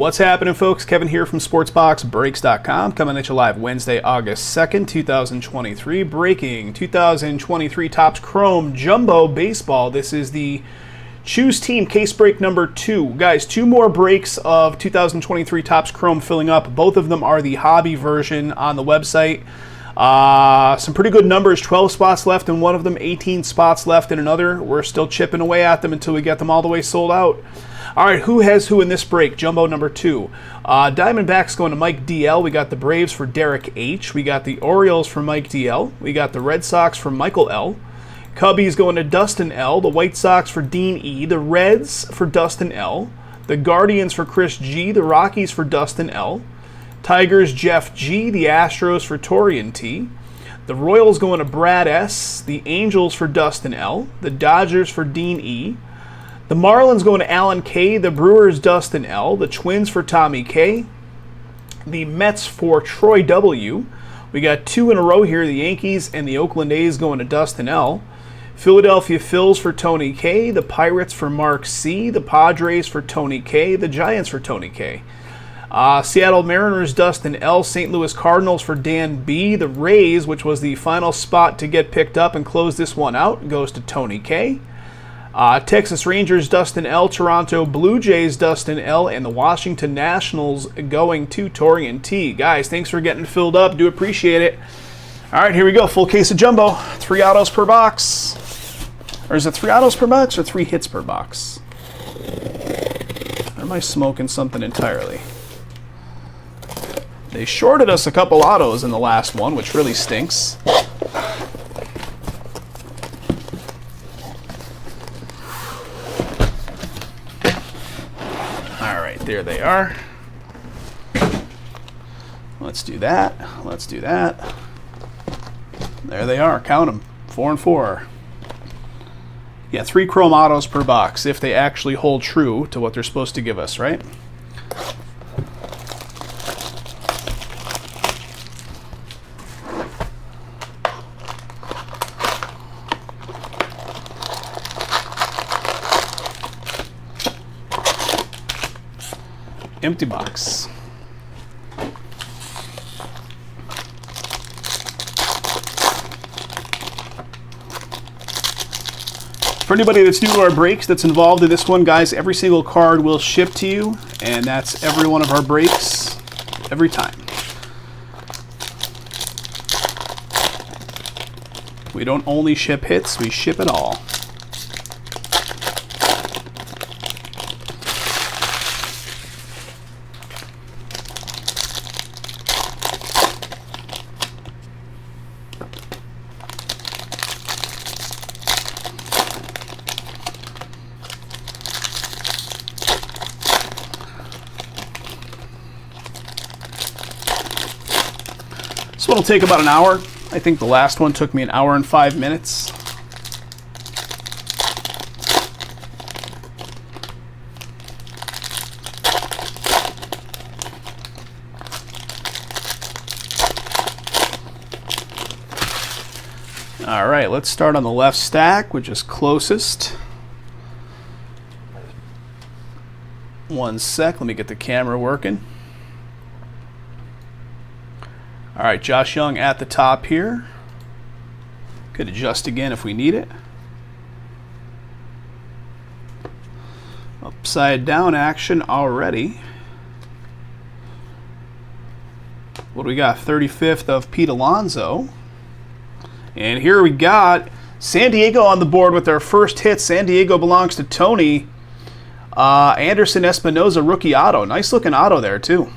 What's happening, folks? Kevin here from SportsBoxBreaks.com, coming at you live Wednesday, August 2nd, 2023. Breaking 2023 Topps Chrome Jumbo Baseball. This is the Choose Team case break number 2. Guys, 2 more breaks of 2023 Topps Chrome filling up. Both of them are the hobby version on the website. Some pretty good numbers, 12 spots left in one of them, 18 spots left in another. We're still chipping away at them until we get them all the way sold out. All right, who has who in this break? Jumbo number 2. Diamondbacks going to Mike DL. We got the Braves for Derek H. We got the Orioles for Mike DL. We got the Red Sox for Michael L. Cubbies going to Dustin L. The White Sox for Dean E. The Reds for Dustin L. The Guardians for Chris G. The Rockies for Dustin L. Tigers Jeff G. The Astros for Torian T. The Royals going to Brad S. The Angels for Dustin L. The Dodgers for Dean E. The Marlins going to Alan K. The Brewers Dustin L. The Twins for Tommy K. The Mets for Troy W. We got 2 in a row here. The Yankees and the Oakland A's going to Dustin L. Philadelphia Phils for Tony K. The Pirates for Mark C. The Padres for Tony K. The Giants for Tony K. Seattle Mariners Dustin L. St. Louis Cardinals for Dan B. The Rays, which was the final spot to get picked up and close this one out, goes to Tony K. Texas Rangers Dustin L. Toronto Blue Jays Dustin L. And the Washington Nationals going to Torian T. Guys, thanks for getting filled up. Do appreciate it. All right, here we go. Full case of Jumbo. 3 autos per box. Or is it 3 autos per box or 3 hits per box? Or am I smoking something entirely? They shorted us a couple autos in the last one, which really stinks. There they are. Let's do that. Let's do that. There they are. Count them. 4 and 4. Yeah, 3 chrome autos per box if they actually hold true to what they're supposed to give us, right? Empty box. For anybody that's new to our breaks, that's involved in this one, guys, every single card will ship to you, and that's every one of our breaks, every time. We don't only ship hits, we ship it all. This one will take about an hour. I think the last one took me an hour and 5 minutes. All right, let's start on the left stack, which is closest. One sec, let me get the camera working. All right, Josh Young at the top here. Could adjust again if we need it. Upside down action already. What do we got? 35th of Pete Alonso. And here we got San Diego on the board with their first hit. San Diego belongs to Tony. Anderson Espinoza rookie auto. Nice looking auto there too.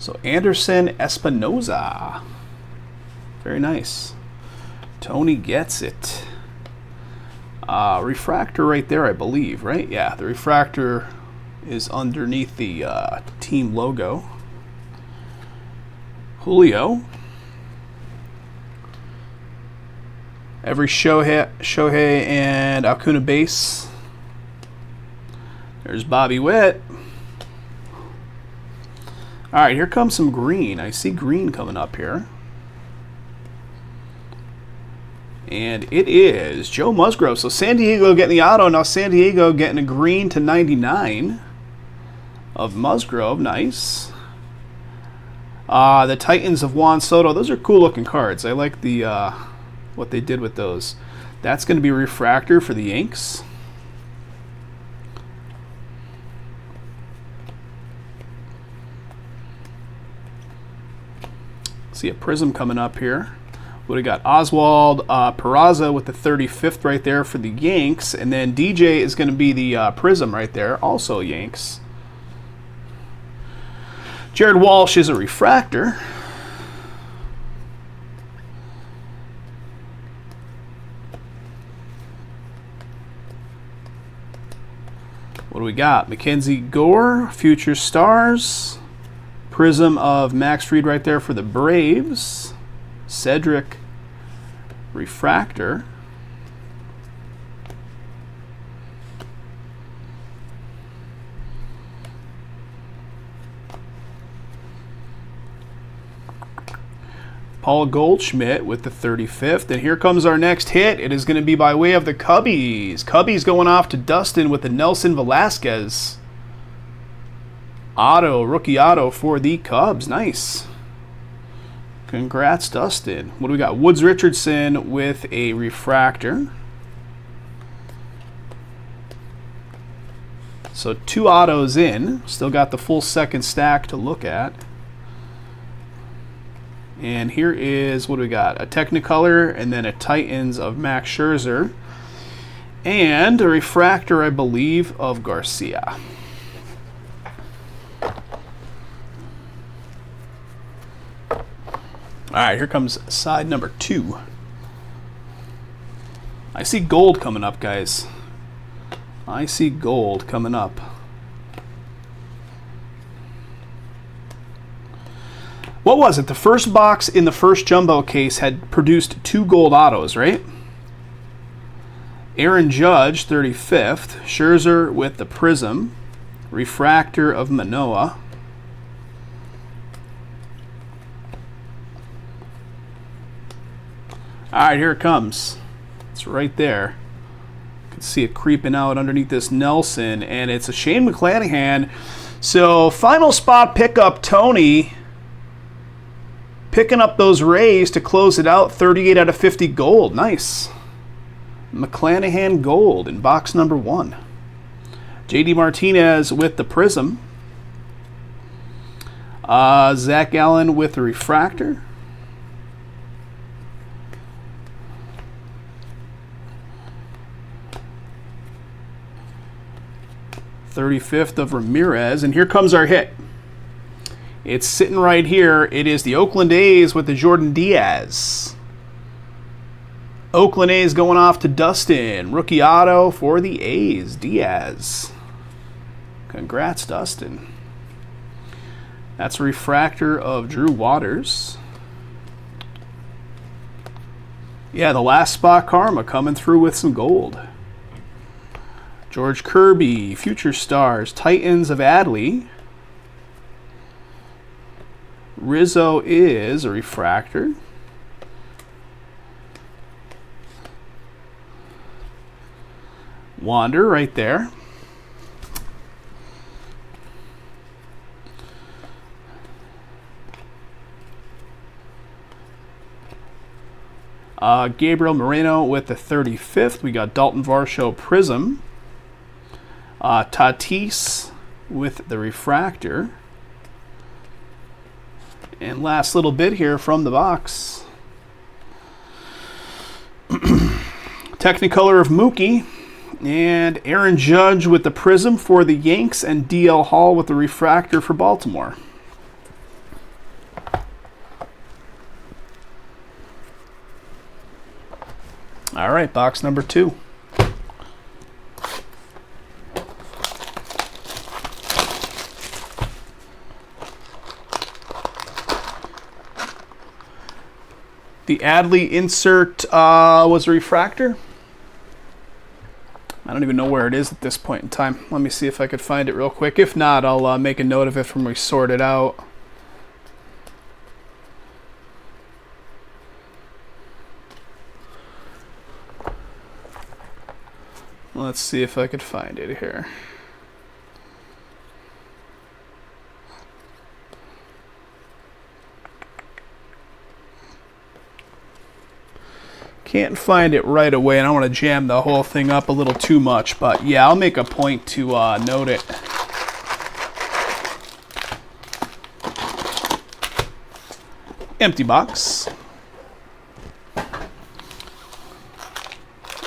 So Anderson Espinoza. Very nice. Tony gets it. Refractor right there, I believe, right? Yeah, the refractor is underneath the team logo. Julio. Every Shohei and Acuna base. There's Bobby Witt. All right, here comes some green. I see green coming up here. And it is Joe Musgrove. So San Diego getting the auto. Now San Diego getting a green to 99 of Musgrove. Nice. The Titans of Juan Soto. Those are cool looking cards. I like the what they did with those. That's going to be refractor for the Yanks. See a prism coming up here. What we got? Oswald Peraza with the 35th right there for the Yanks. And then DJ is going to be the prism right there, also Yanks. Jared Walsh is a refractor. What do we got? Mackenzie Gore, Future Stars. Prism of Max Fried right there for the Braves. Cedric, refractor. Paul Goldschmidt with the 35th. And here comes our next hit. It is going to be by way of the Cubbies. Cubbies going off to Dustin with the Nelson Velasquez. Auto, rookie auto for the Cubs. Nice. Congrats, Dustin. What do we got? Woods Richardson with a refractor. So 2 autos in. Still got the full second stack to look at. And here is, what do we got? A Technicolor and then a Titans of Max Scherzer. And a refractor, I believe, of Garcia. All right, here comes side number 2. I see gold coming up, guys. I see gold coming up. What was it? The first box in the first jumbo case had produced 2 gold autos, right? Aaron Judge, 35th. Scherzer with the prism. Refractor of Manoah. All right, here it comes. It's right there. You can see it creeping out underneath this Nelson, and it's a Shane McClanahan. So final spot pickup, Tony picking up those Rays to close it out. 38 out of 50 gold. Nice. McClanahan gold in box number 1. JD Martinez with the prism. Zach Allen with the refractor. .35th of Ramirez, and here comes our hit. It's sitting right here. It is the Oakland A's with the Jordan Diaz. Oakland A's going off to Dustin. Rookie auto for the A's, Diaz. Congrats, Dustin. That's a refractor of Drew Waters. Yeah, the last spot karma coming through with some gold. George Kirby, Future Stars, Titans of Adley. Rizzo is a refractor. Wander right there. Gabriel Moreno with the 35th. We got Dalton Varsho Prism. Tatis with the refractor. And last little bit here from the box. Technicolor of Mookie. And Aaron Judge with the prism for the Yanks. And DL Hall with the refractor for Baltimore. All right, box number 2. The Adley insert was a refractor. I don't even know where it is at this point in time. Let me see if I could find it real quick. If not, I'll make a note of it when we sort it out. Let's see if I could find it here. Can't find it right away, and I don't want to jam the whole thing up a little too much, but yeah, I'll make a point to note it. Empty box.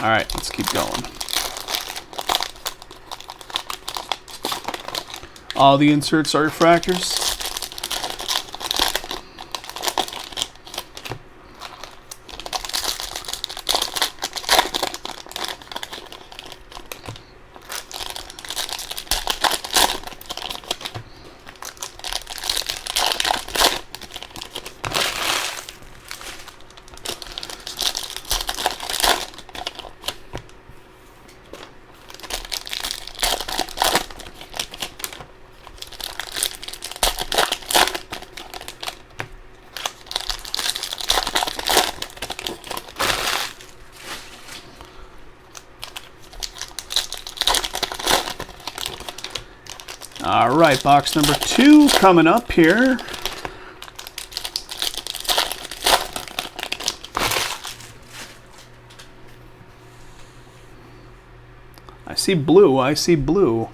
All right, let's keep going. All the inserts are refractors. All right, box number 2 coming up here. I see blue, I see blue.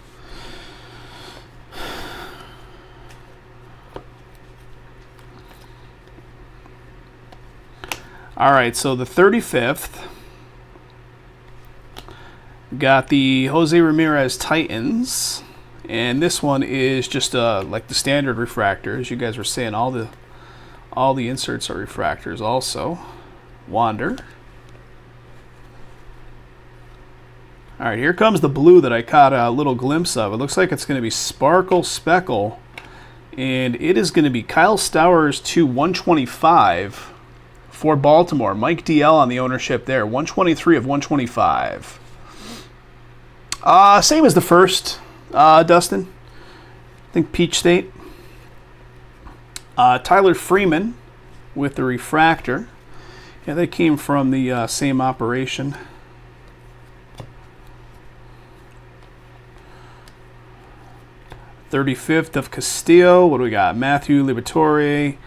All right, so the 35th. Got the Jose Ramirez Titans. And this one is just like the standard refractor. As you guys were saying, all the inserts are refractors also. Wander. All right, here comes the blue that I caught a little glimpse of. It looks like it's going to be Sparkle Speckle. And it is going to be Kyle Stowers to 125 for Baltimore. Mike DL on the ownership there. 123 of 125. Same as the first. Dustin, I think Peach State. Tyler Freeman with the refractor. Yeah, they came from the same operation. '35th of Castillo. What do we got? Matthew Liberatore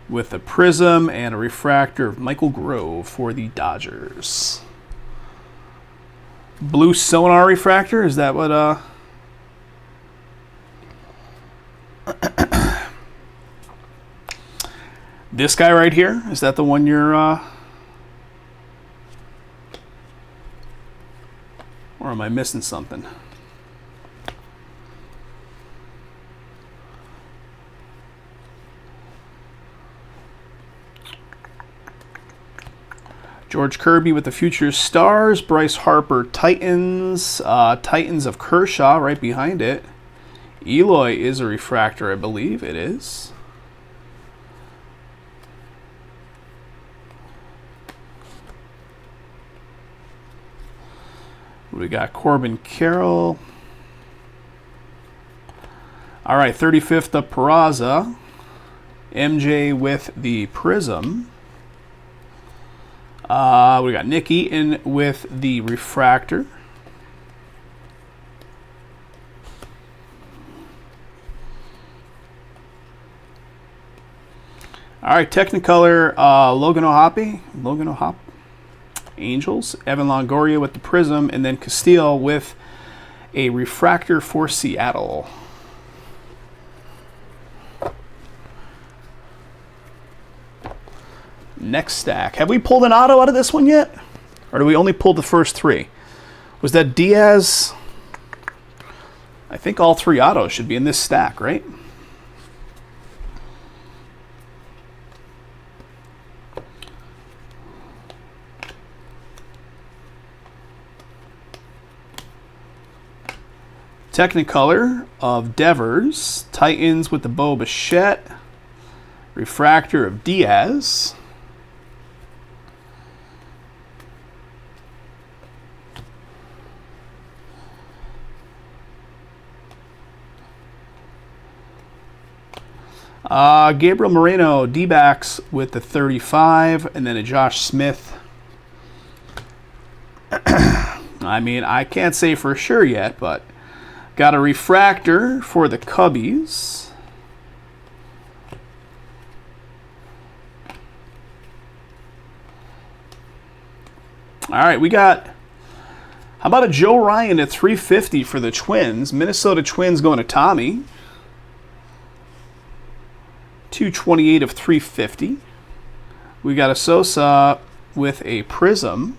with a prism and a refractor of Michael Grove for the Dodgers. Blue sonar refractor. Is that what? This guy right here, is that the one you're or am I missing something? George Kirby with the Future Stars. Bryce Harper Titans. Titans of Kershaw right behind it. Eloy is a refractor, I believe it is. We got Corbin Carroll. All right, 35th of Peraza. MJ with the prism. We got Nick Eaton with the refractor. All right, Technicolor, Logan O'Hoppe, Angels, Evan Longoria with the prism, and then Castillo with a refractor for Seattle. Next stack. Have we pulled an auto out of this one yet? Or do we only pull the first 3? Was that Diaz? I think all 3 autos should be in this stack, right? Technicolor of Devers, Titans with the Bo Bichette, refractor of Diaz. Gabriel Moreno, D-backs with the 35, and then a Josh Smith. I mean, I can't say for sure yet, but got a refractor for the Cubbies. All right, we got, how about a Joe Ryan at 350 for the Twins? Minnesota Twins going to Tommy. 228 of 350. We got a Sosa with a Prism.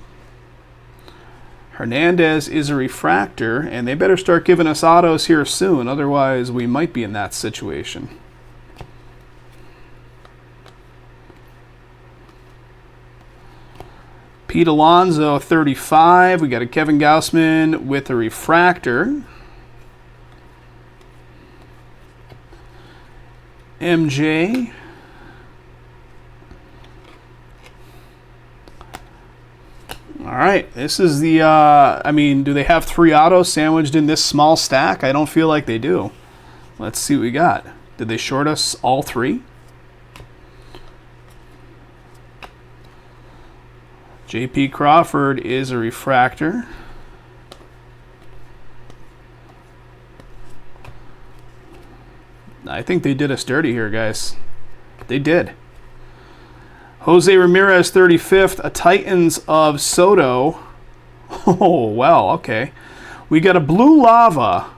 Hernandez is a refractor, and they better start giving us autos here soon, otherwise we might be in that situation. Pete Alonso, 35. We got a Kevin Gausman with a refractor. MJ. All right, this is the, I mean, do they have 3 autos sandwiched in this small stack? I don't feel like they do. Let's see what we got. Did they short us all 3? J.P. Crawford is a refractor. I think they did us dirty here, guys. They did. Jose Ramirez, 35th. A Titans of Soto. Oh, well, okay. We got a Blue Lava,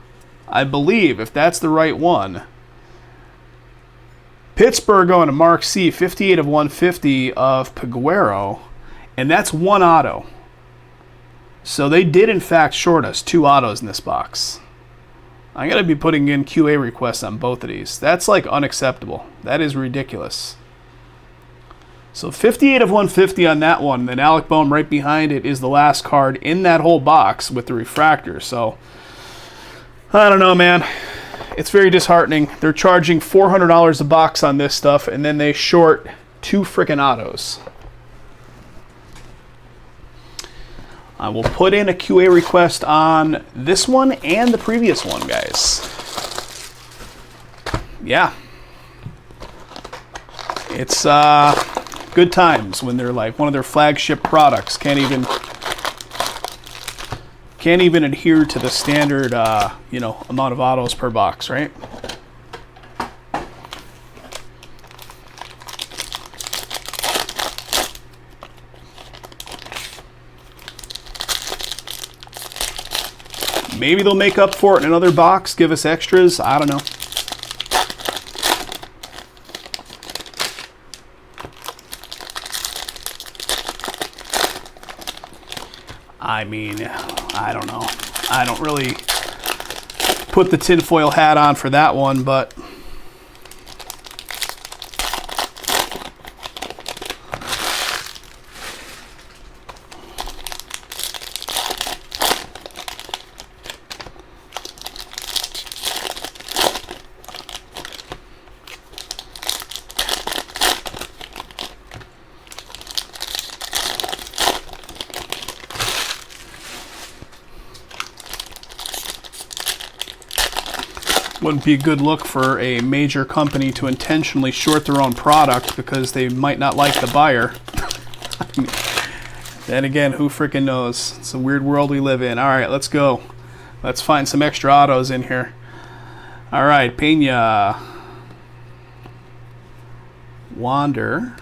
I believe, if that's the right one. Pittsburgh going to Mark C. 58 of 150 of Peguero. And that's 1 auto. So they did, in fact, short us 2 autos in this box. I'm going to be putting in QA requests on both of these. That's like unacceptable. That is ridiculous. So 58 of 150 on that one. Then Alec Boehm right behind it is the last card in that whole box with the refractor. So I don't know, man. It's very disheartening. They're charging $400 a box on this stuff, and then they short 2 freaking autos. I will put in a QA request on this one and the previous one, guys. Yeah. It's good times when they're like one of their flagship products. Can't even adhere to the standard, amount of autos per box, right? Maybe they'll make up for it in another box, give us extras. I don't know. I mean, I don't know. I don't really put the tinfoil hat on for that one, but wouldn't be a good look for a major company to intentionally short their own product because they might not like the buyer. I mean, then again, who freaking knows? It's a weird world we live in. All right, let's go. Let's find some extra autos in here. All right, Pena. Wander.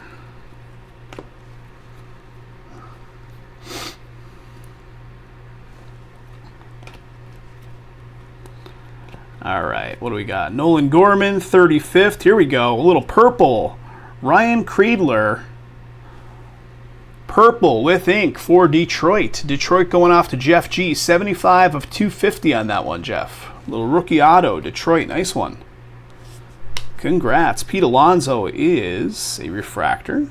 All right, what do we got? Nolan Gorman, 35th. Here we go. A little purple. Ryan Kreidler. Purple with ink for Detroit. Detroit going off to Jeff G. 75 of 250 on that one, Jeff. A little rookie auto. Detroit, nice one. Congrats. Pete Alonso is a refractor.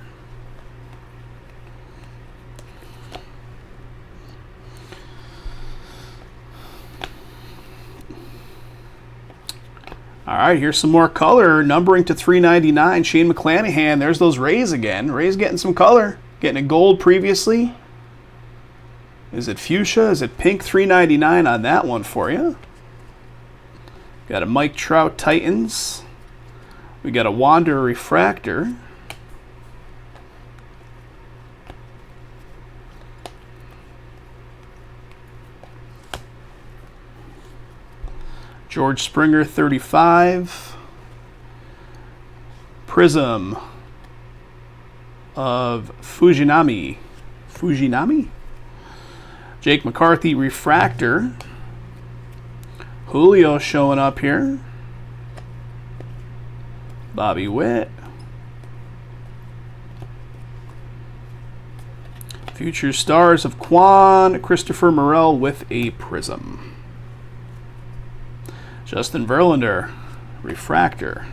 All right, here's some more color. Numbering to 399. Shane McClanahan. There's those Rays again. Rays getting some color. Getting a gold previously. Is it fuchsia? Is it pink? 399 on that one for you. Got a Mike Trout Titans. We got a Wander refractor. George Springer, 35. Prism of Fujinami. Jake McCarthy, refractor. Julio showing up here. Bobby Witt. Future Stars of Quan, Christopher Morel with a prism. Justin Verlander, refractor.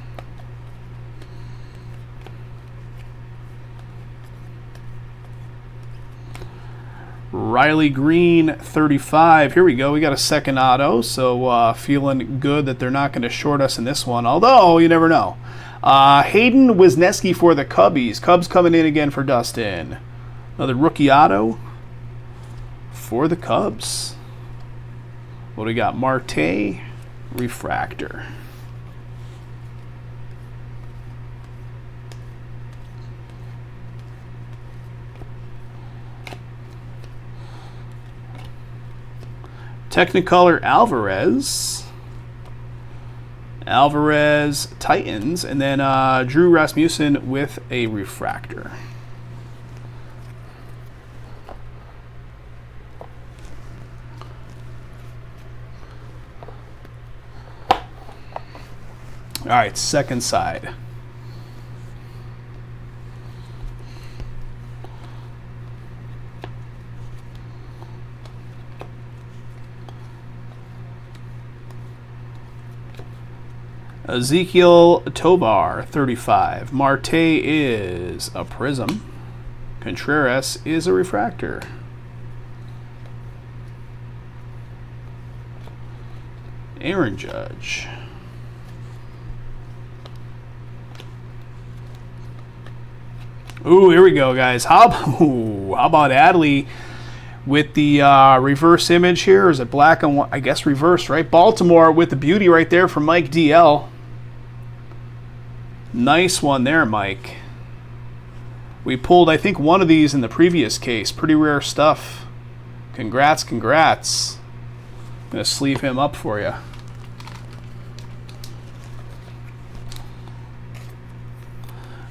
Riley Green, 35. Here we go. We got a second auto, so feeling good that they're not going to short us in this one, although you never know. Hayden Wisniewski for the Cubbies. Cubs coming in again for Dustin. Another rookie auto for the Cubs. What do we got? Marte, refractor. Technicolor Alvarez, Titans, and then Drew Rasmussen with a refractor. All right, second side. Ezekiel Tovar, 35. Marte is a prism. Contreras is a refractor. Aaron Judge. Ooh, here we go, guys. How about Adley with the reverse image here? Is it black and white? I guess reverse, right? Baltimore with the beauty right there from Mike DL. Nice one there, Mike. We pulled, I think, one of these in the previous case. Pretty rare stuff. Congrats. I'm going to sleeve him up for you.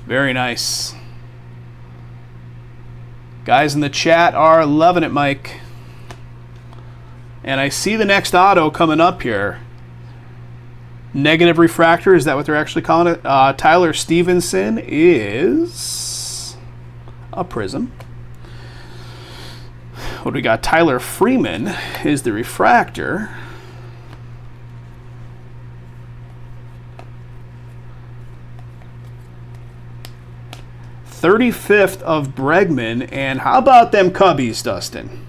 Very nice. Guys in the chat are loving it, Mike. And I see the next auto coming up here. Negative refractor, is that what they're actually calling it? Tyler Stevenson is a prism. What do we got? Tyler Freeman is the refractor. .35 of Bregman, and how about them Cubbies, Dustin?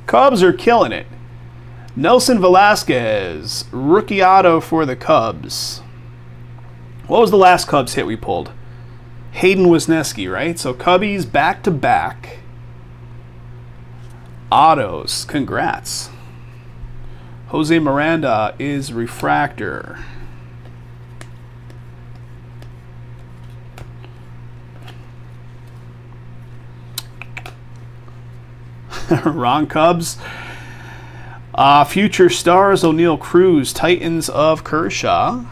Cubs are killing it. Nelson Velasquez, rookie auto for the Cubs. What was the last Cubs hit we pulled? Hayden Wisniewski, right? So Cubbies back-to-back. Autos, congrats. Jose Miranda is refractor. Wrong Cubs. Future Stars, O'Neal Cruz, Titans of Kershaw.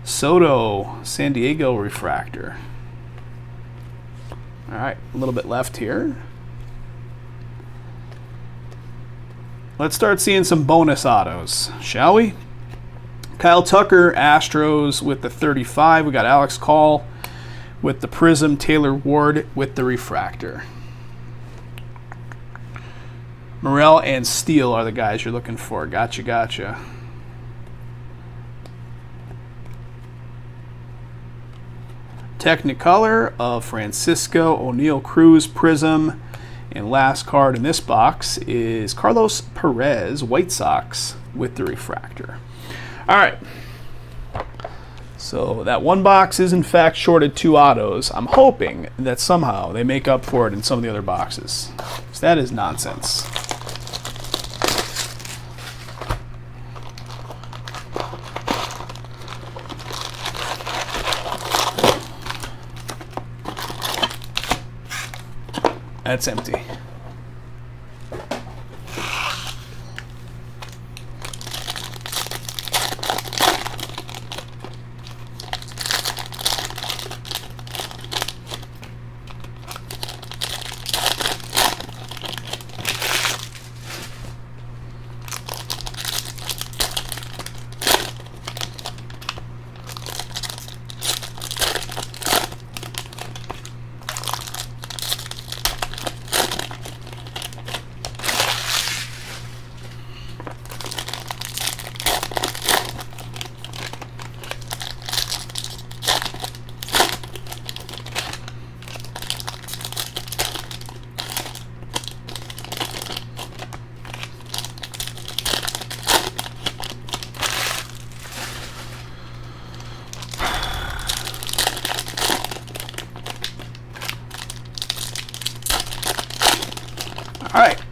Soto, San Diego refractor. All right, a little bit left here. Let's start seeing some bonus autos, shall we? Kyle Tucker, Astros with the 35. We got Alex Call with the prism. Taylor Ward with the refractor. Morel and Steele are the guys you're looking for. Gotcha. Technicolor of Francisco O'Neal Cruz prism. And last card in this box is Carlos Perez, White Sox, with the refractor. All right. So that one box is in fact shorted 2 autos. I'm hoping that somehow they make up for it in some of the other boxes. So that is nonsense. That's empty.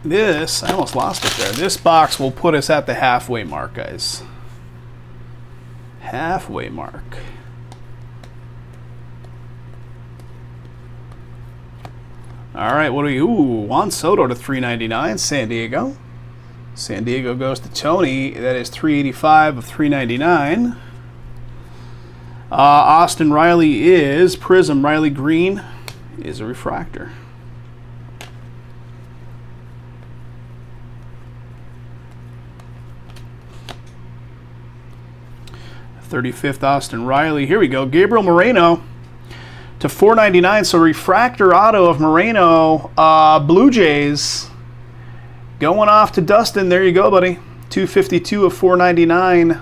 This, I almost lost it there. This box will put us at the halfway mark, guys. Halfway mark. All right, what do we? Ooh, Juan Soto to 399, San Diego. San Diego goes to Tony. That is 385 of 399. Austin Riley is Prism. Riley Green is a refractor. 35th Austin Riley. Here we go. Gabriel Moreno to 499. So refractor auto of Moreno. Blue Jays going off to Dustin. There you go, buddy. 252 of 499.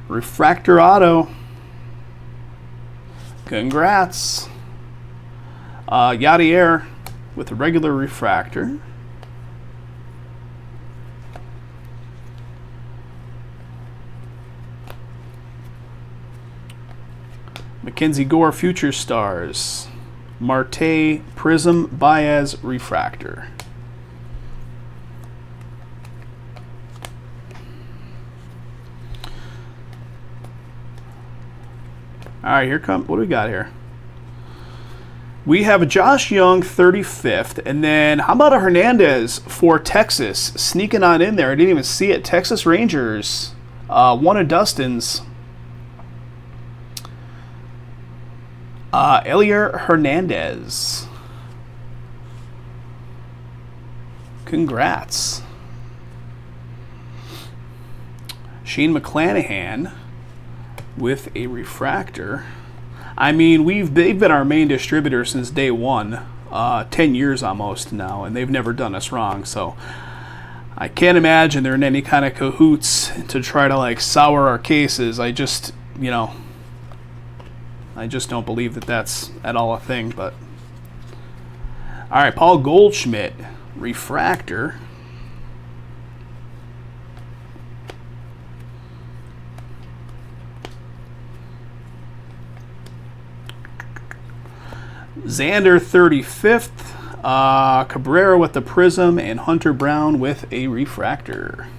Refractor auto. Congrats. Yadier with a regular refractor. Mackenzie Gore Future Stars. Marte Prism Baez refractor. All right, here comes, what do we got here? We have a Josh Young 35th, and then how about a Hernandez for Texas sneaking on in there? I didn't even see it. Texas Rangers, one of Dustin's. Elier Hernandez. Congrats. Shane McClanahan with a refractor. I mean, they've been our main distributor since day one, 10 years almost now, and they've never done us wrong. So I can't imagine they're in any kind of cahoots to try to like sour our cases. I just don't believe that that's at all a thing. But all right, Paul Goldschmidt refractor. Xander 35th, Cabrera with the Prism, and Hunter Brown with a refractor.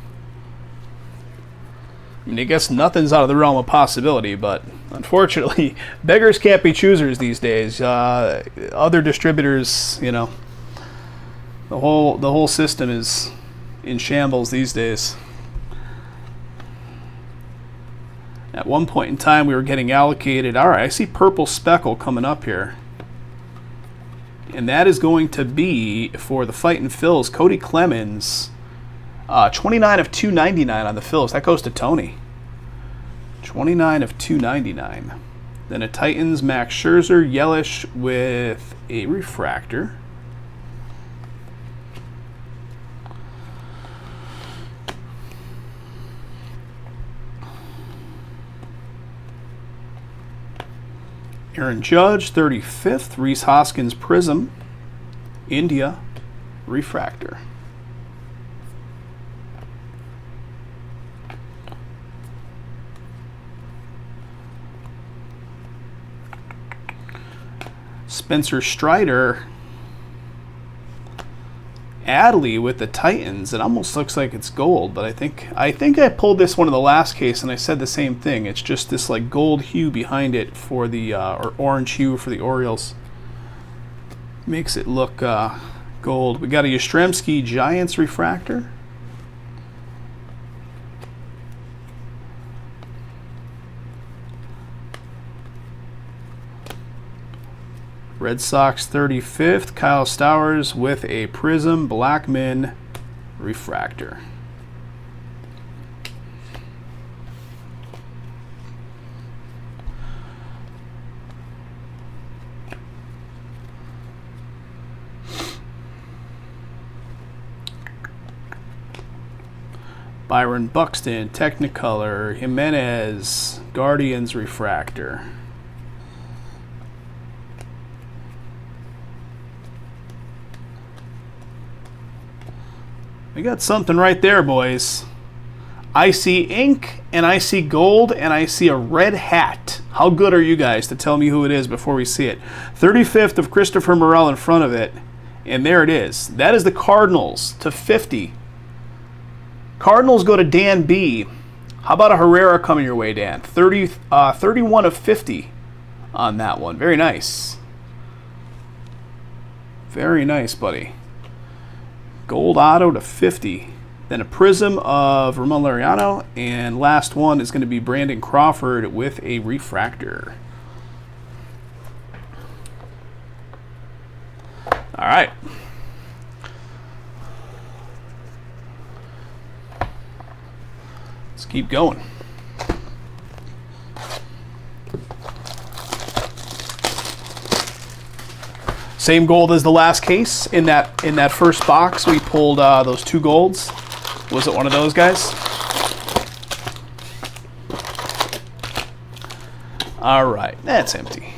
I mean, I guess nothing's out of the realm of possibility, but unfortunately, beggars can't be choosers these days. Other distributors, the whole system is in shambles these days. At one point in time, we were getting allocated. All right, I see purple speckle coming up here. And that is going to be for the Fightin' Phils, Cody Clemens, 29 of 299 on the Phils. That goes to Tony. 29 of 299. Then a Titans, Max Scherzer, Yelich with a refractor. Aaron Judge, 35th. Rhys Hoskins Prism. India refractor. Spencer Strider. Adley with the Titans. It almost looks like it's gold, but I think I pulled this one in the last case and I said the same thing. It's just this like gold hue behind it for the or orange hue for the Orioles. Makes it look gold. We got a Yastrzemski Giants refractor. Red Sox 35th, Kyle Stowers with a Prism Blackman refractor. Byron Buxton, Technicolor, Jimenez, Guardians refractor. We got something right there, boys. I see ink, and I see gold, and I see a red hat. How good are you guys to tell me who it is before we see it? 35th of Christopher Morel in front of it. And there it is. That is the Cardinals to 50. Cardinals go to Dan B. How about a Herrera coming your way, Dan? 31 of 50 on that one. Very nice. Very nice, buddy. Gold auto to 50. Then a prism of Ramon Laureano. And last one is going to be Brandon Crawford with a refractor. All right. Let's keep going. Same gold as the last case. In that first box, we pulled those 2 golds. Was it one of those guys? All right, that's empty.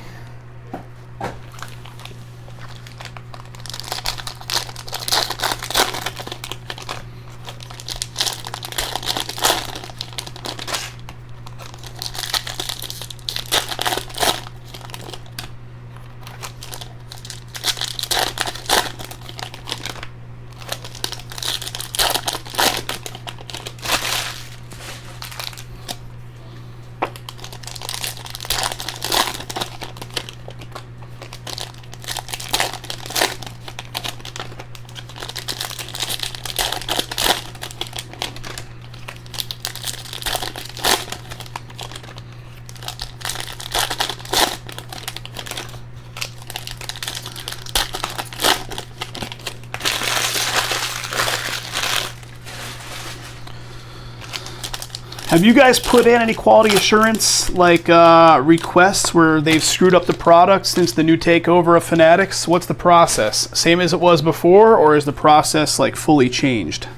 Have you guys put in any quality assurance, like requests where they've screwed up the product since the new takeover of Fanatics? What's the process? Same as it was before, or is the process like fully changed?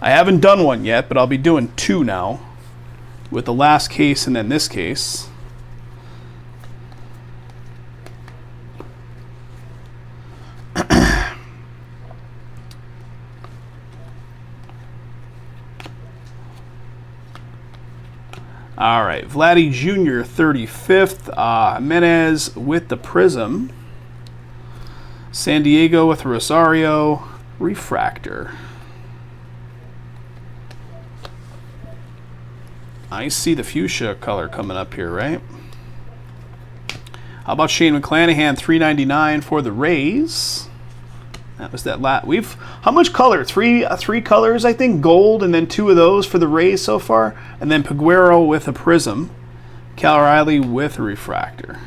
I haven't done one yet, but I'll be doing 2 now, with the last case and then this case. All right, Vladdy Jr., 35th. Jimenez with the prism. San Diego with Rosario. Refractor. I see the fuchsia color coming up here, right? How about Shane McClanahan, $3.99 for the Rays? That was that how much color? Three colors, I think, gold, and then 2 of those for the Rays so far, and then Peguero with a prism, Cal Riley with a refractor.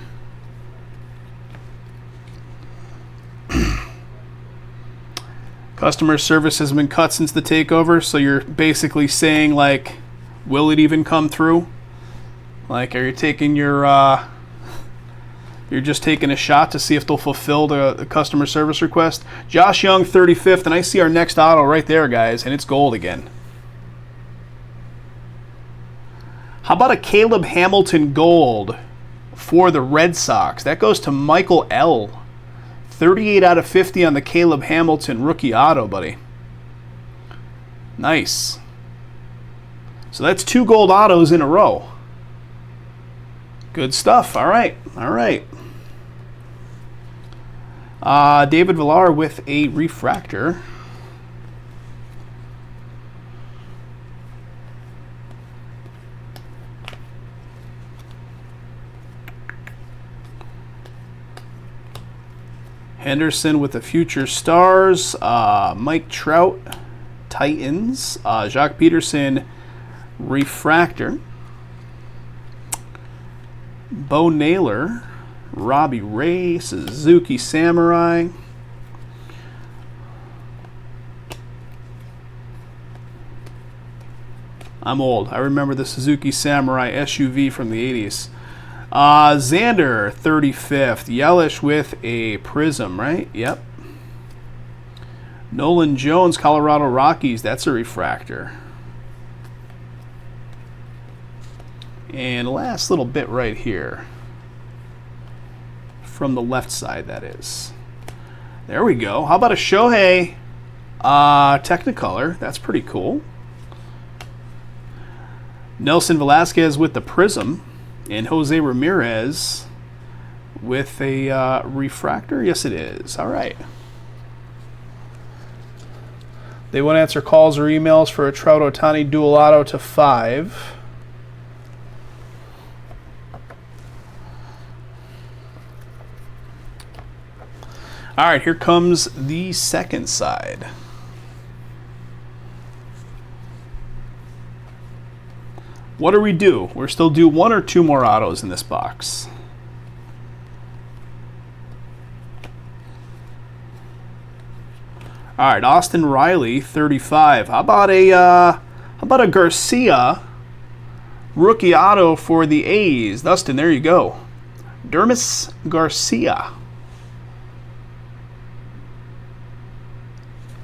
Customer service has been cut since the takeover, so you're basically saying, like, will it even come through? Like, are you taking your you're just taking a shot to see if they'll fulfill the customer service request? Josh Young, 35th, and I see our next auto right there, guys, and it's gold again. How about a Caleb Hamilton gold for the Red Sox? That goes to Michael L. 38 out of 50 on the Caleb Hamilton rookie auto, buddy. Nice. So that's 2 gold autos in a row. Good stuff. All right. All right. David Villar with a refractor. Henderson with the future stars. Mike Trout, Titans. Jacques Peterson, refractor. Bo Naylor, Robbie Ray, Suzuki Samurai. I'm old. I remember the Suzuki Samurai SUV from the 80s. Xander, 35th. Yelich with a prism, right? Yep. Nolan Jones, Colorado Rockies. That's a refractor. And last little bit right here. From the left side, that is. There we go. How about a Shohei Technicolor? That's pretty cool. Nelson Velasquez with the prism. And Jose Ramirez with a refractor. Yes, it is. All right. They won't answer calls or emails for a Trout Ohtani dual auto to 5. All right, here comes the second side. What do we do? We're still due 1 or 2 more autos in this box. All right, Austin Riley, 35. How about a Garcia rookie auto for the A's? Dustin, there you go. Dermis Garcia.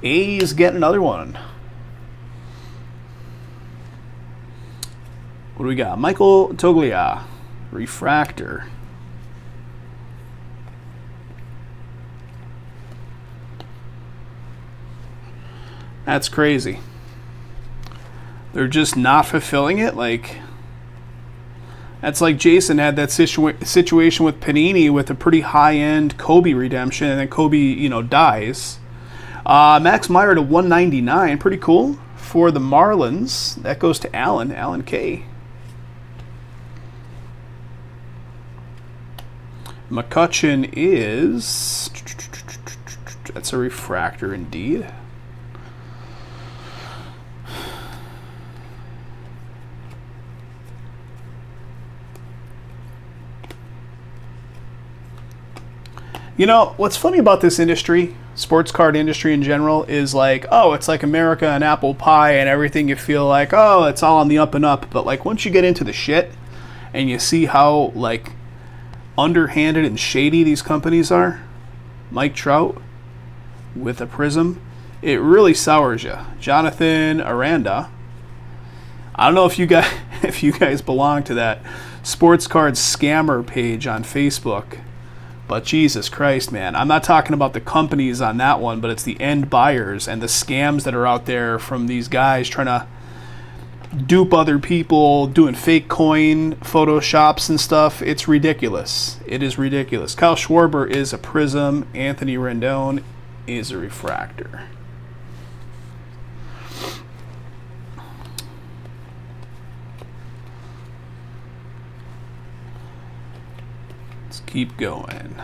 A's get another one. What do we got? Michael Toglia, refractor. That's crazy. They're just not fulfilling it. Like, that's like Jason had that situation with Panini with a pretty high-end Kobe redemption, and then Kobe, dies. Max Meyer to 199, pretty cool for the Marlins. That goes to Alan K. McCutchen is, that's a refractor indeed. What's funny about this industry, sports card industry in general, is like, oh, it's like America and apple pie and everything. You feel like, oh, it's all on the up and up. But like once you get into the shit and you see how like underhanded and shady these companies are, Mike Trout with a Prism, it really sours you. Jonathan Aranda. I don't know if you guys belong to that sports card scammer page on Facebook. But Jesus Christ, man, I'm not talking about the companies on that one, but it's the end buyers and the scams that are out there from these guys trying to dupe other people, doing fake coin photoshops and stuff. It's ridiculous. It is ridiculous. Kyle Schwarber is a Prism. Anthony Rendon is a refractor. Keep going.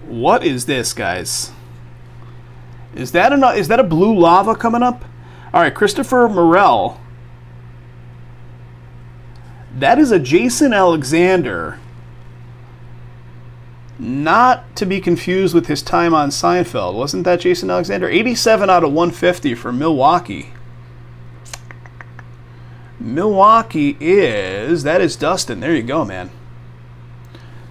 What is this, guys? Is that a blue lava coming up? All right, Christopher Morel. That is a Jason Alexander. Not to be confused with his time on Seinfeld. Wasn't that Jason Alexander? 87 out of 150 for Milwaukee. Milwaukee that is Dustin. There you go, man.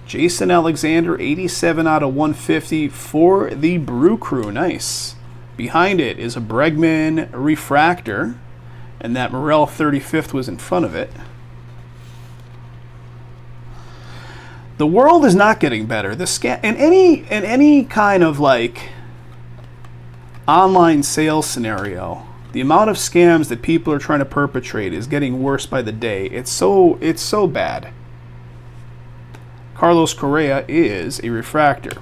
Jason Alexander, 87 out of 150 for the Brew Crew. Nice. Behind it is a Bregman refractor, and that Morel 35th was in front of it. The world is not getting better. The scam in any kind of like online sales scenario. The amount of scams that people are trying to perpetrate is getting worse by the day. It's so bad. Carlos Correa is a refractor.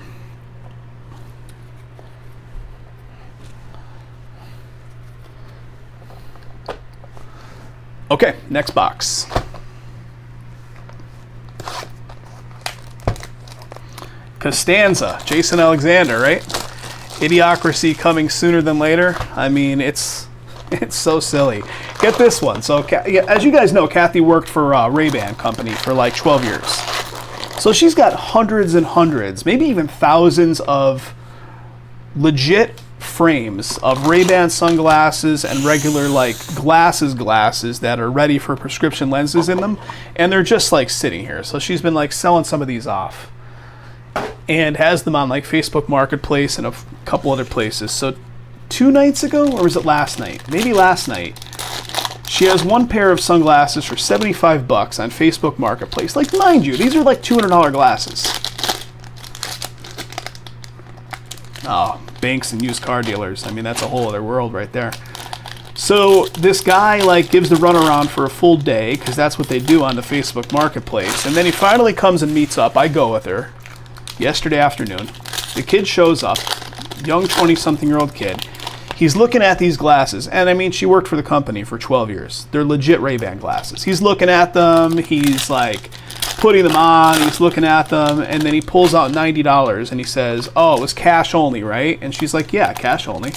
Okay, next box. Costanza, Jason Alexander, right? Idiocracy coming sooner than later. I mean, it's so silly. Get this one. So, as you guys know, Kathy worked for Ray-Ban Company for like 12 years. So she's got hundreds and hundreds, maybe even thousands of legit frames of Ray-Ban sunglasses and regular like glasses that are ready for prescription lenses in them. And they're just like sitting here. So she's been like selling some of these off and has them on like Facebook Marketplace and a couple other places. So 2 nights ago, or was it last night? Maybe last night. She has one pair of sunglasses for $75 on Facebook Marketplace. Like, mind you, these are like $200 glasses. Oh, banks and used car dealers. I mean, that's a whole other world right there. So this guy like gives the runaround for a full day because that's what they do on the Facebook Marketplace. And then he finally comes and meets up. I go with her yesterday afternoon. The kid shows up. young 20-something-year-old kid. He's looking at these glasses, and I mean, she worked for the company for 12 years. They're legit Ray-Ban glasses. He's looking at them. He's like putting them on. He's looking at them, and then he pulls out $90, and he says, "Oh, it was cash only, right?" And she's like, "Yeah, cash only."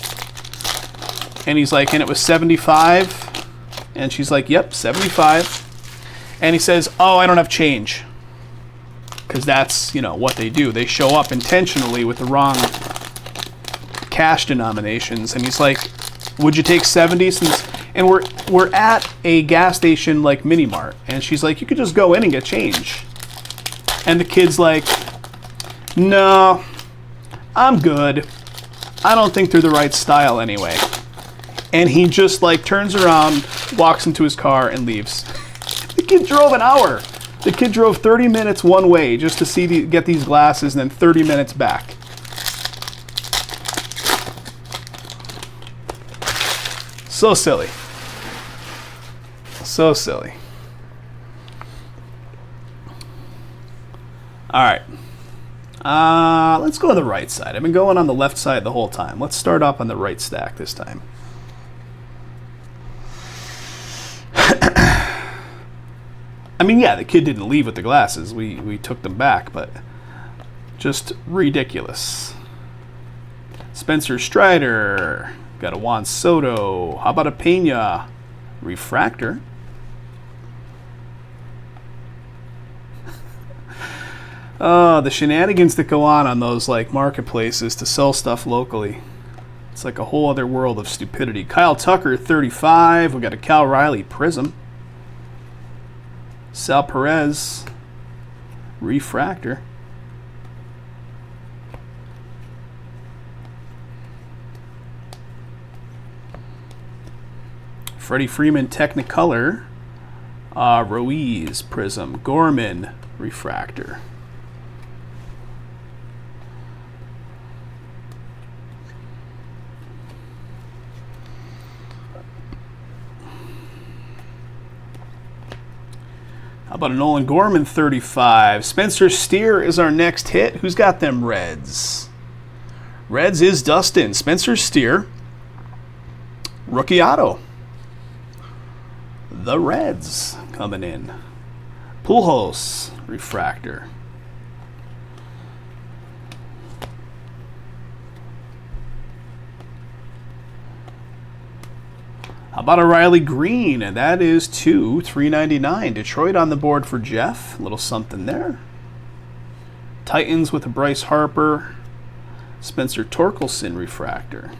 And he's like, "And it was 75?" And she's like, "Yep, 75. And he says, "Oh, I don't have change." Because that's, you know, what they do. They show up intentionally with the wrong cash denominations. And he's like, "Would you take 70? And we're at a gas station like Mini Mart. And she's like, "You could just go in and get change." And the kid's like, "No, I'm good. I don't think they're the right style anyway." And he just like turns around, walks into his car, and leaves. The kid drove an hour. The kid drove 30 minutes one way just to get these glasses, and then 30 minutes back. So silly. So silly. All right. Let's go to the right side. I've been going on the left side the whole time. Let's start up on the right stack this time. I mean, yeah, the kid didn't leave with the glasses. We took them back, but just ridiculous. Spencer Strider. Got a Juan Soto. How about a Pena refractor? The shenanigans that go on those like marketplaces to sell stuff locally. It's like a whole other world of stupidity. Kyle Tucker, 35. We got a Cal Riley Prism. Sal Perez refractor. Freddie Freeman Technicolor. Ruiz Prism. Gorman refractor. How about a Nolan Gorman 35? Spencer Steer is our next hit. Who's got them Reds? Reds is Dustin. Spencer Steer. Rookie auto. The Reds coming in. Pujols refractor. How about a Riley Green? And that is $3.99. Detroit on the board for Jeff. A little something there. Titans with a Bryce Harper. Spencer Torkelson refractor.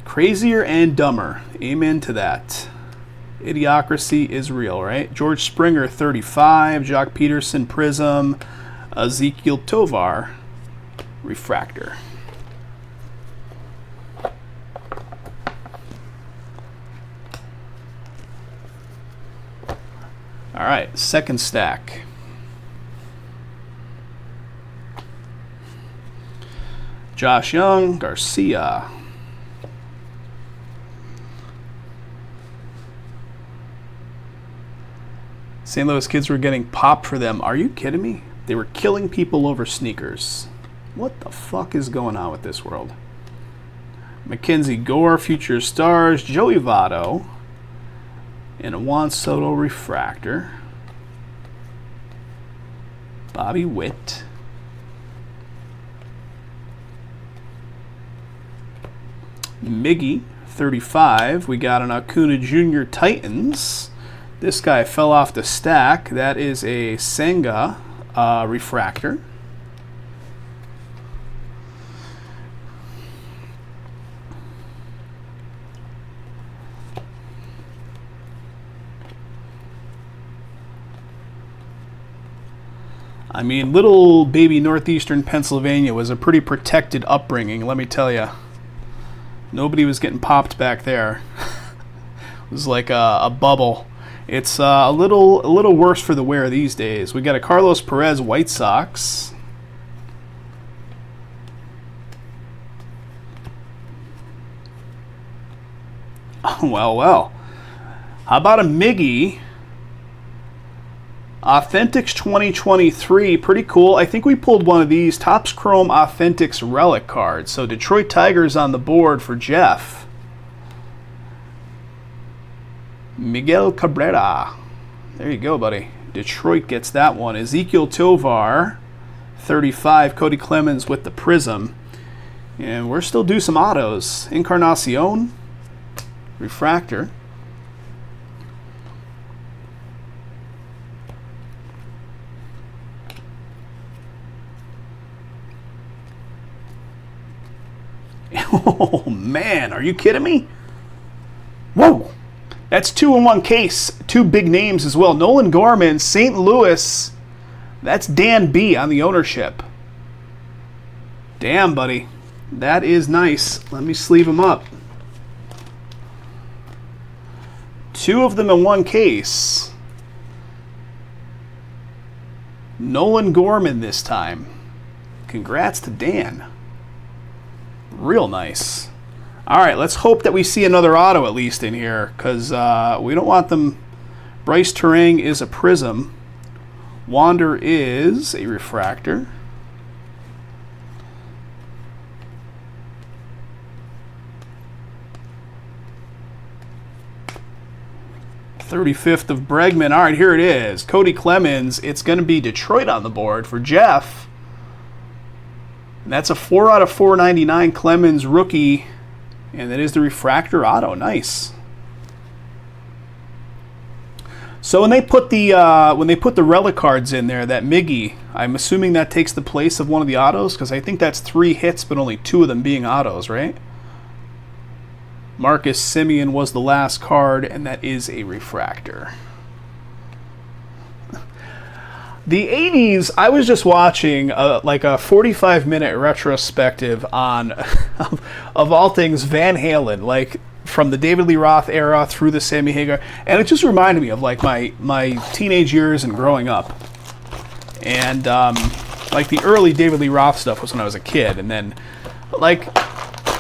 Crazier and dumber. Amen to that. Idiocracy is real, right? George Springer, 35. Jock Peterson, Prism. Ezekiel Tovar, refractor. All right, second stack. Josh Young, Garcia. St. Louis kids were getting popped for them. Are you kidding me? They were killing people over sneakers. What the fuck is going on with this world? Mackenzie Gore, Future Stars, Joey Votto, and a Juan Soto refractor. Bobby Witt. Miggy, 35. We got an Acuna Jr. Titans. This guy fell off the stack. That is a Senga refractor. I mean, little baby northeastern Pennsylvania was a pretty protected upbringing, let me tell you. Nobody was getting popped back there. It was like a bubble. It's a little worse for the wear these days. We got a Carlos Perez White Sox. Oh, well. How about a Miggy Authentics 2023, pretty cool. I think we pulled one of these Topps Chrome Authentics relic cards. So Detroit Tigers on the board for Jeff. Miguel Cabrera. There you go, buddy. Detroit gets that one. Ezekiel Tovar, 35. Cody Clemens with the Prism. And we're still due some autos. Encarnacion, refractor. Oh, man, are you kidding me? Whoa. That's 2-in-1 case. Two big names as well. Nolan Gorman, St. Louis. That's Dan B on the ownership. Damn, buddy. That is nice. Let me sleeve them up. Two of them in one case. Nolan Gorman this time. Congrats to Dan. Real nice. All right, let's hope that we see another auto at least in here, because we don't want them. Bryce Terang is a Prism. Wander is a refractor. .35 of Bregman. All right, here it is. Cody Clemens. It's going to be Detroit on the board for Jeff. And that's a 4 out of 499 Clemens rookie, and that is the refractor auto. Nice. So when they put the relic cards in there, that Miggy, I'm assuming that takes the place of one of the autos, because I think that's 3 hits, but only 2 of them being autos, right? Marcus Semien was the last card, and that is a refractor. The 80s, I was just watching like a 45-minute retrospective on, of all things, Van Halen, like from the David Lee Roth era through the Sammy Hagar, and it just reminded me of like my teenage years and growing up. And like the early David Lee Roth stuff was when I was a kid, and then like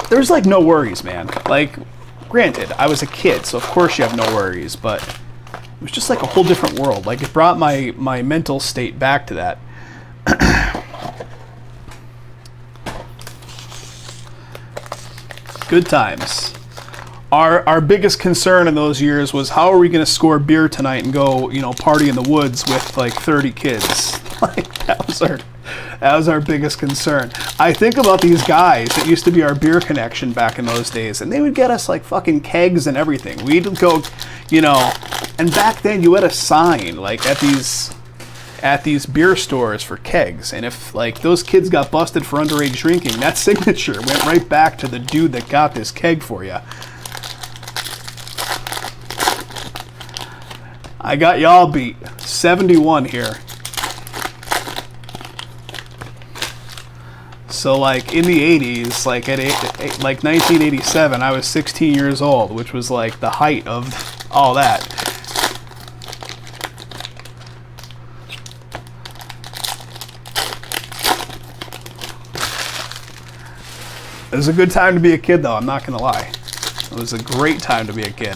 there's like no worries, man. Like, granted, I was a kid, so of course you have no worries, but it was just like a whole different world. Like, it brought my mental state back to that. Good times. Our biggest concern in those years was, how are we going to score beer tonight and go, party in the woods with like 30 kids? Like, that was our biggest concern. I think about these guys that used to be our beer connection back in those days, and they would get us like fucking kegs and everything. We'd go, and back then you had a sign like at these beer stores for kegs, and if like those kids got busted for underage drinking, that signature went right back to the dude that got this keg for you. I got y'all beat. 71 here. So like in the 80s, like like 1987, I was 16 years old, which was like the height of all that. It was a good time to be a kid, though, I'm not going to lie. It was a great time to be a kid.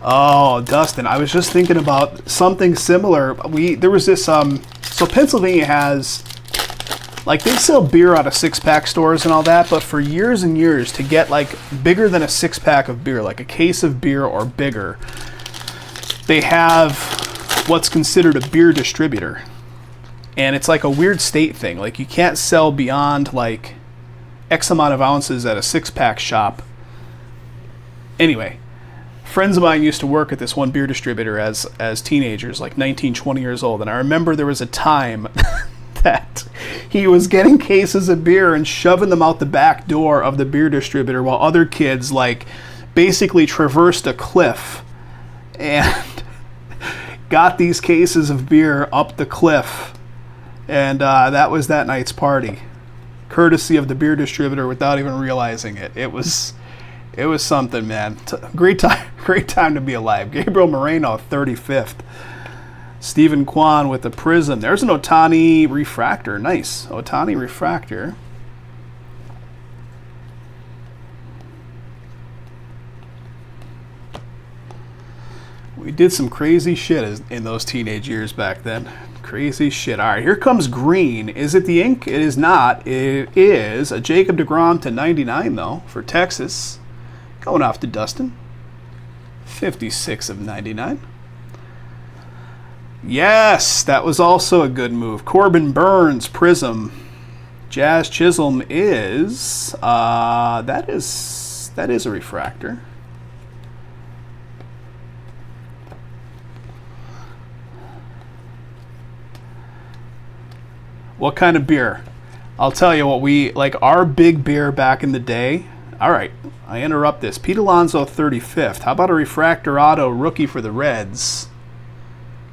Oh, Dustin, I was just thinking about something similar. There was this, so Pennsylvania has, like, they sell beer out of 6-pack stores and all that, but for years and years, to get, like, bigger than a 6-pack of beer, like a case of beer or bigger, they have what's considered a beer distributor. And it's like a weird state thing. Like, you can't sell beyond, like, X amount of ounces at a 6-pack shop. Anyway, friends of mine used to work at this one beer distributor as teenagers, like 19, 20 years old, and I remember there was a time that he was getting cases of beer and shoving them out the back door of the beer distributor while other kids, like, basically traversed a cliff and got these cases of beer up the cliff, and that was that night's party, courtesy of the beer distributor without even realizing it. It was something, man. Great time to be alive. Gabriel Moreno, 35th. Stephen Kwan with the Prism. There's an Ohtani refractor. Nice. Ohtani refractor. We did some crazy shit in those teenage years back then. Crazy shit. All right, here comes green. Is it the ink? It is not. It is a Jacob deGrom to 99, though, for Texas. Going off to Dustin. 56 of 99. Yes, that was also a good move. Corbin Burns, Prism. Jazz Chisholm is... that is a refractor. What kind of beer? I'll tell you what we like. Our big beer back in the day. All right, I interrupt this. Pete Alonso 35th. How about a refractor auto rookie for the Reds?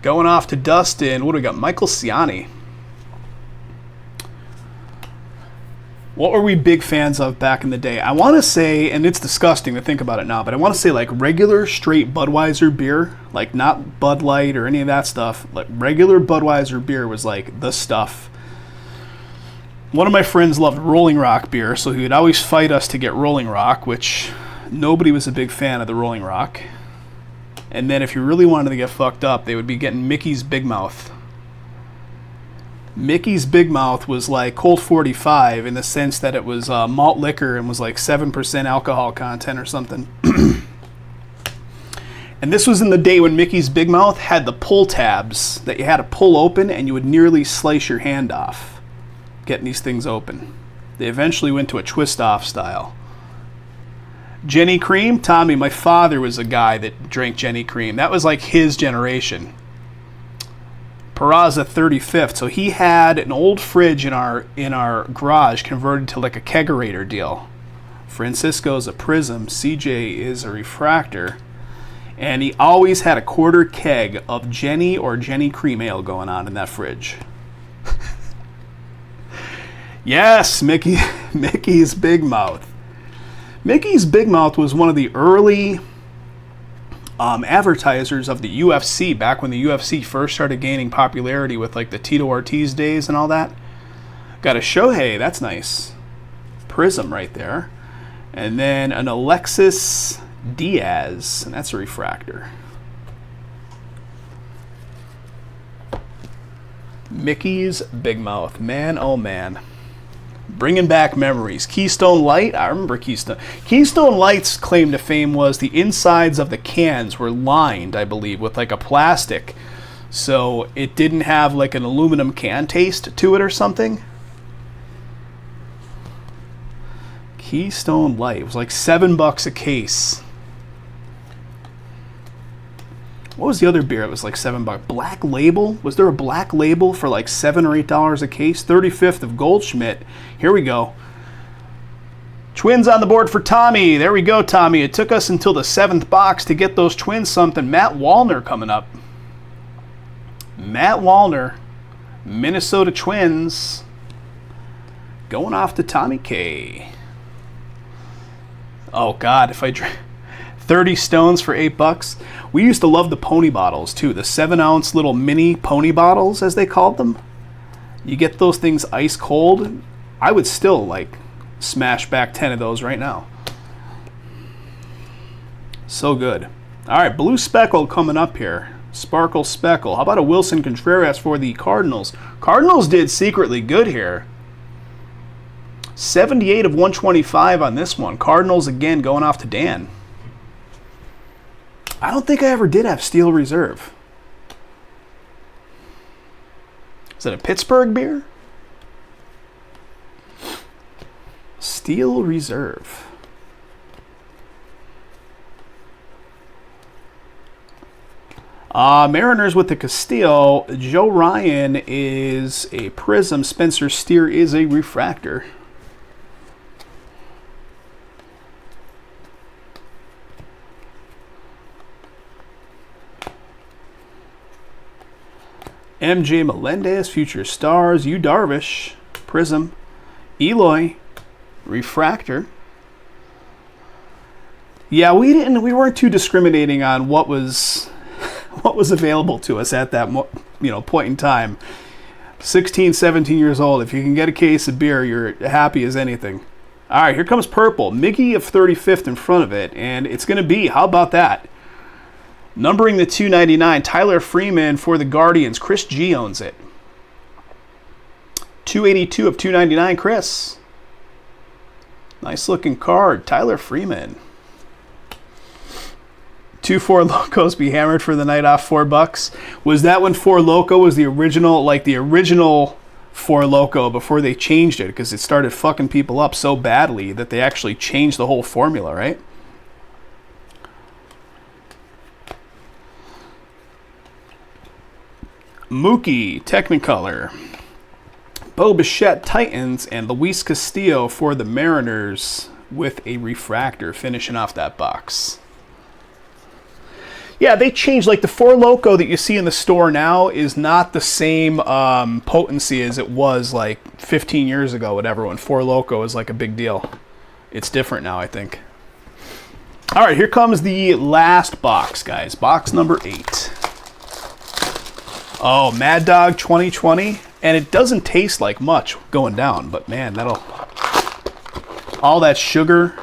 Going off to Dustin. What do we got? Michael Ciani. What were we big fans of back in the day? I want to say, and it's disgusting to think about it now, but I want to say like regular straight Budweiser beer, like not Bud Light or any of that stuff. Like regular Budweiser beer was like the stuff. One of my friends loved Rolling Rock beer, so he would always fight us to get Rolling Rock, which nobody was a big fan of the Rolling Rock. And then if you really wanted to get fucked up, they would be getting Mickey's Big Mouth. Mickey's Big Mouth was like Colt 45 in the sense that it was malt liquor and was like 7% alcohol content or something. And this was in the day when Mickey's Big Mouth had the pull tabs that you had to pull open and you would nearly slice your hand off getting these things open. They eventually went to a twist-off style. Jenny Cream, Tommy, my father was a guy that drank Jenny Cream. That was like his generation. Peraza 35th. So he had an old fridge in our garage converted to like a kegerator deal. Francisco's a Prism. CJ is a refractor. And he always had a quarter keg of Jenny or Jenny Cream Ale going on in that fridge. Yes, Mickey's Big Mouth. Mickey's Big Mouth was one of the early advertisers of the UFC back when the UFC first started gaining popularity with like the Tito Ortiz days and all that. Got a Shohei, that's nice. Prism right there. And then an Alexis Diaz, and that's a refractor. Mickey's Big Mouth. Man, oh man. Bringing back memories. Keystone Light, I remember Keystone. Keystone Light's claim to fame was the insides of the cans were lined, I believe, with like a plastic. So it didn't have like an aluminum can taste to it or something. Keystone Light. It was like $7 a case. What was the other beer? It was like $7. Black Label? Was there a Black Label for like $7 or $8 a case? 35th of Goldschmidt. Here we go. Twins on the board for Tommy. There we go, Tommy. It took us until the 7th box to get those Twins something. Matt Wallner coming up. Matt Wallner, Minnesota Twins, going off to Tommy K. Oh God, if I drink 30 stones for $8. We used to love the pony bottles too, the 7-ounce little mini pony bottles as they called them. You get those things ice cold. I would still like smash back 10 of those right now. So good. All right, blue speckle coming up here. Sparkle speckle. How about a Wilson Contreras for the Cardinals? Cardinals did secretly good here. 78 of 125 on this one. Cardinals again going off to Dan. I don't think I ever did have Steel Reserve. Is it a Pittsburgh beer? Steel Reserve. Mariners with the Castillo. Joe Ryan is a Prism. Spencer Steer is a refractor. MJ Melendez, Future Stars. Yu Darvish, Prism. Eloy, refractor. Yeah, we weren't too discriminating on what was available to us at that point in time. 16, 17 years old. If you can get a case of beer, you're happy as anything. All right, here comes purple. Mickey of 35th in front of it, and it's going to be, how about that? Numbering the 299, Tyler Freeman for the Guardians. Chris G owns it. 282 of 299, Chris. Nice looking card, Tyler Freeman. 2 Four Locos be hammered for the night off, $4. Was that when Four Loco was the original, like the original Four Loco before they changed it? Because it started fucking people up so badly that they actually changed the whole formula, right? Mookie, Technicolor. Bo Bichette, Titans, and Luis Castillo for the Mariners with a refractor finishing off that box. Yeah, they changed. Like the Four Loco that you see in the store now is not the same potency as it was like 15 years ago, whatever, when Four Loco was like a big deal. It's different now, I think. All right, here comes the last box, guys. Box number 8. Oh, Mad Dog 2020. And it doesn't taste like much going down, but man, that'll... all that sugar...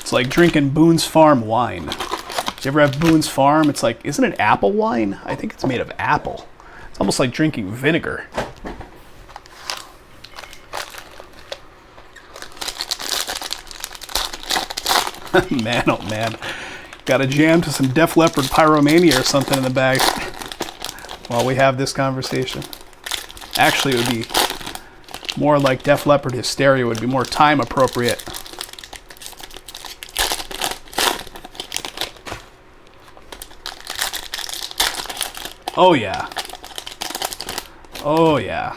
it's like drinking Boone's Farm wine. You ever have Boone's Farm? It's like, isn't it apple wine? I think it's made of apple. It's almost like drinking vinegar. Man, oh man. Got a jam to some Def Leppard Pyromania or something in the bag while we have this conversation. Actually, it would be more like Def Leppard Hysteria, would be more time appropriate. Oh yeah. Oh yeah.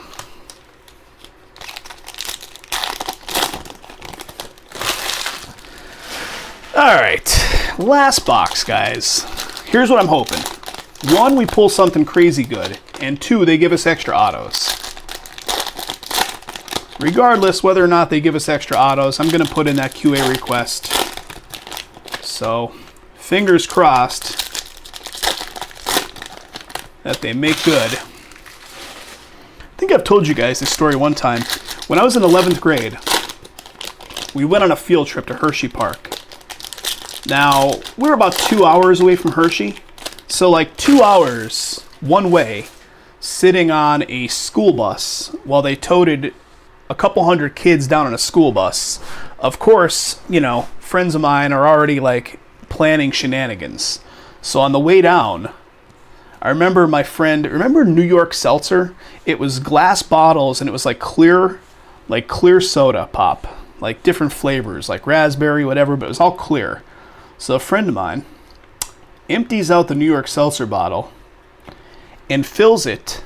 All right, last box, guys. Here's what I'm hoping. 1, we pull something crazy good, and 2, they give us extra autos. Regardless whether or not they give us extra autos, I'm going to put in that QA request. So, fingers crossed that they make good. I think I've told you guys this story one time. When I was in 11th grade, we went on a field trip to Hershey Park. Now, we're about 2 hours away from Hershey. So like 2 hours one way sitting on a school bus while they toted a couple hundred kids down on a school bus. Of course, you know, friends of mine are already like planning shenanigans. So on the way down, I remember my friend, remember New York Seltzer? It was glass bottles and it was like clear soda pop, like different flavors, like raspberry, whatever, but it was all clear. So a friend of mine empties out the New York Seltzer bottle and fills it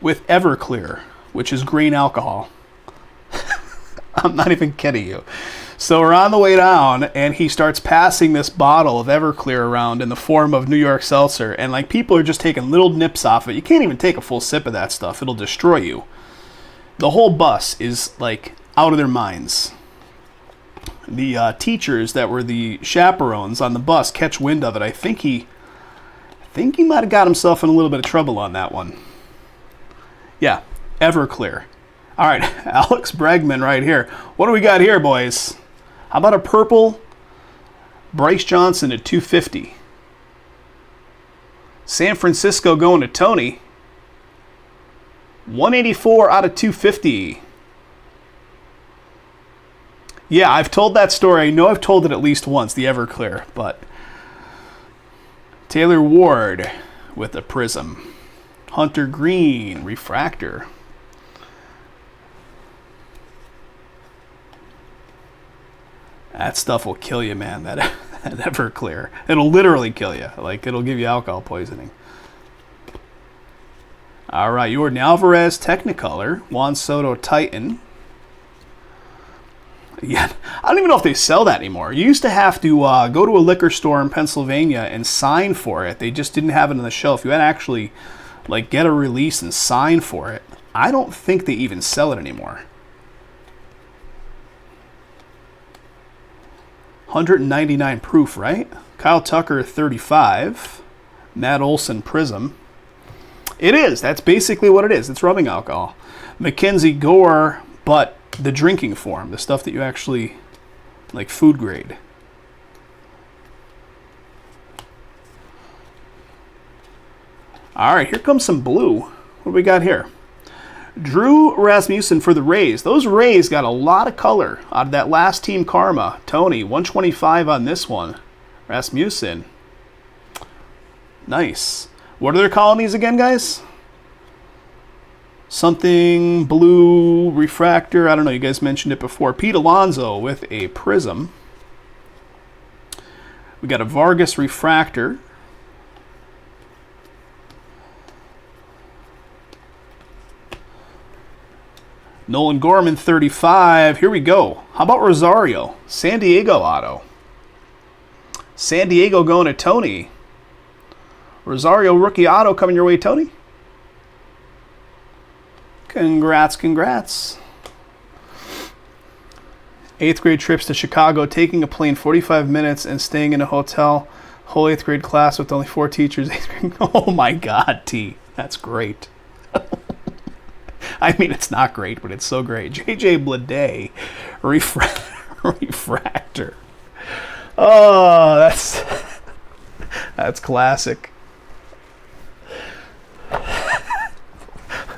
with Everclear, which is green alcohol. I'm not even kidding you. So we're on the way down, and he starts passing this bottle of Everclear around in the form of New York Seltzer, and like people are just taking little nips off it. You can't even take a full sip of that stuff. It'll destroy you. The whole bus is like out of their minds. The teachers that were the chaperones on the bus catch wind of it. I think he might have got himself in a little bit of trouble on that one. Yeah, Everclear. All right, Alex Bregman right here. What do we got here, boys? How about a purple Bryce Johnson at 250? San Francisco going to Tony. 184 out of 250. Yeah, I've told that story. I know I've told it at least once, the Everclear, but Taylor Ward with a prism. Hunter Green, refractor. That stuff will kill you, man, that Everclear. It'll literally kill you. Like, it'll give you alcohol poisoning. All right, Jordan Alvarez, Technicolor. Juan Soto, Titan. Yeah, I don't even know if they sell that anymore. You used to have to go to a liquor store in Pennsylvania and sign for it. They just didn't have it on the shelf. You had to actually like get a release and sign for it. I don't think they even sell it anymore. 199 proof, right? Kyle Tucker, 35. Matt Olson, Prism. It is. That's basically what it is. It's rubbing alcohol. Mackenzie Gore, but the drinking form, the stuff that you actually, like food grade. All right, here comes some blue. What do we got here? Drew Rasmussen for the Rays. Those Rays got a lot of color out of that last Team Karma. Tony, 125 on this one. Rasmussen. Nice. What are their colonies again, guys? Something blue refractor. I don't know. You guys mentioned it before. Pete Alonso with a prism. We got a Vargas refractor. Nolan Gorman, 35. Here we go. How about Rosario? San Diego auto. San Diego going to Tony. Rosario rookie auto coming your way, Tony. Congrats, congrats. 8th grade trips to Chicago, taking a plane 45 minutes and staying in a hotel. Whole 8th grade class with only 4 teachers. Oh my God, T. That's great. I mean, it's not great, but it's so great. JJ Bleday, refractor. Oh, that's classic.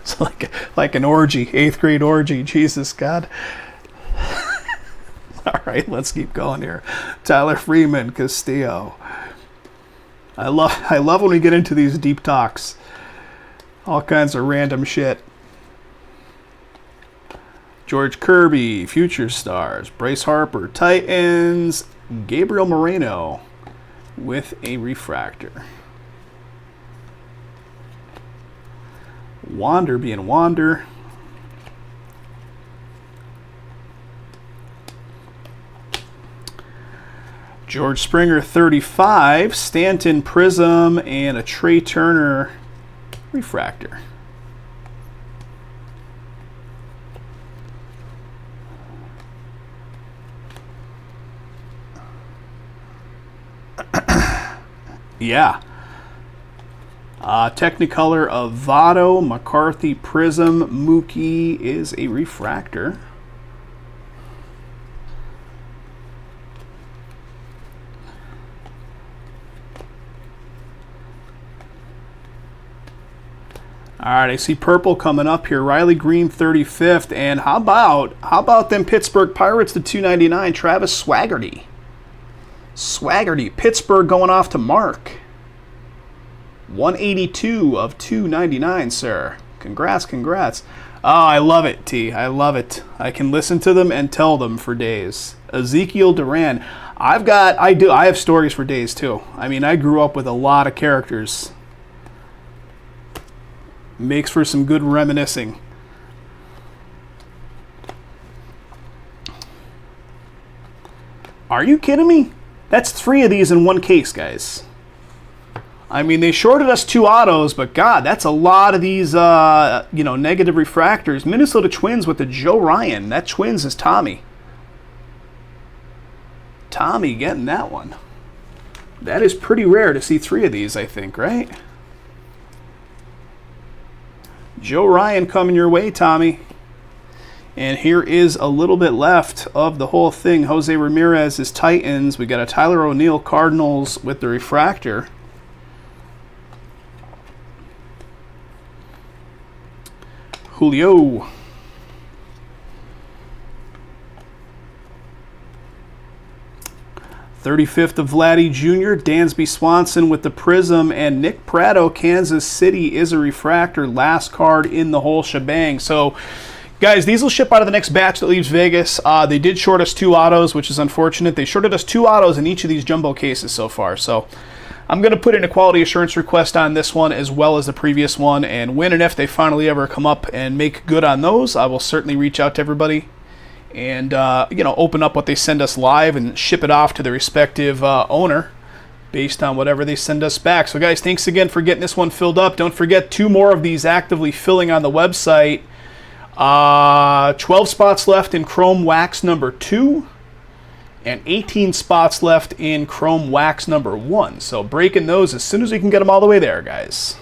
It's like an orgy, 8th grade orgy. Jesus God. All right, let's keep going here. Tyler Freeman, Castillo. I love when we get into these deep talks. All kinds of random shit. George Kirby, Future Stars. Bryce Harper, Titans. Gabriel Moreno with a refractor. Wander being Wander. George Springer, 35. Stanton Prism and a Trey Turner refractor. Yeah. Technicolor of Votto, McCarthy Prism, Mookie is a refractor. All right, I see purple coming up here. Riley Green, 35th, and how about them Pittsburgh Pirates, the 299, Travis Swaggerty. Swaggerty, Pittsburgh going off to Mark. 182 of 299, sir. Congrats, congrats. Oh, I love it, T. I love it. I can listen to them and tell them for days. Ezekiel Duran. I have stories for days, too. I mean, I grew up with a lot of characters. Makes for some good reminiscing. Are you kidding me? That's 3 of these in one case, guys. I mean, they shorted us 2 autos, but God, that's a lot of these, negative refractors. Minnesota Twins with the Joe Ryan. That Twins is Tommy. Tommy getting that one. That is pretty rare to see 3 of these, I think, right? Joe Ryan coming your way, Tommy. And here is a little bit left of the whole thing. Jose Ramirez is Titans. We got a Tyler O'Neill Cardinals with the refractor. Julio. '35th of Vladdy Jr., Dansby Swanson with the Prism, and Nick Pratto, Kansas City, is a refractor. Last card in the whole shebang. So, guys, these will ship out of the next batch that leaves Vegas. They did short us 2 autos, which is unfortunate. They shorted us 2 autos in each of these jumbo cases so far. So, I'm going to put in a quality assurance request on this one as well as the previous one, and when and if they finally ever come up and make good on those, I will certainly reach out to everybody and open up what they send us live and ship it off to the respective owner based on whatever they send us back. So guys, thanks again for getting this one filled up. Don't forget 2 more of these actively filling on the website. 12 spots left in Chrome Wax number 2 and 18 spots left in Chrome Wax number 1. So breaking those as soon as we can get them all the way there, guys.